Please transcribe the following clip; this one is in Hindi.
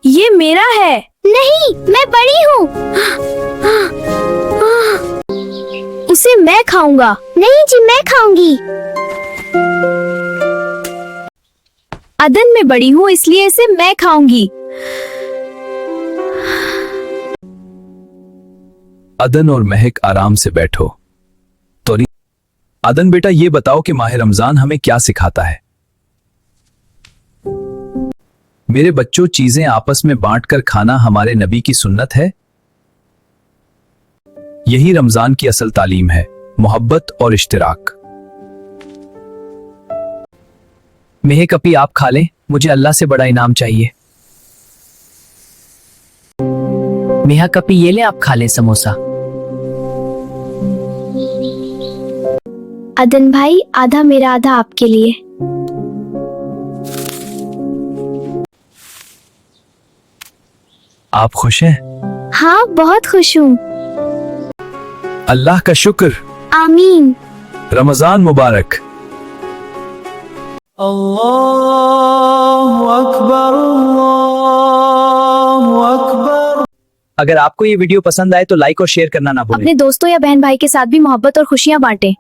ये मेरा है। नहीं, मैं बड़ी हूँ। उसे मैं खाऊंगा। नहीं जी, मैं खाऊंगी। अदन में बड़ी हूँ इसलिए इसे मैं खाऊंगी। अदन और महक आराम से बैठो। तो अदन बेटा, ये बताओ कि माह रमजान हमें क्या सिखाता है। मेरे बच्चों, चीजें आपस में बांटकर खाना हमारे नबी की सुन्नत है। यही रमजान की असल तालीम है, मोहब्बत और इश्तिराक। महक अपी, आप खा लें, मुझे अल्लाह से बड़ा इनाम चाहिए। महक अपी, ये ले, आप खा लें समोसा। अदन भाई, आधा मेरा आधा आपके लिए। आप खुश हैं? हाँ, बहुत खुश हूँ। अल्लाह का शुक्र। आमीन। रमजान मुबारक। अल्लाहु अकबर, अल्लाहु अकबर। अगर आपको ये वीडियो पसंद आए तो लाइक और शेयर करना ना भूलें। अपने दोस्तों या बहन भाई के साथ भी मोहब्बत और खुशियाँ बांटें।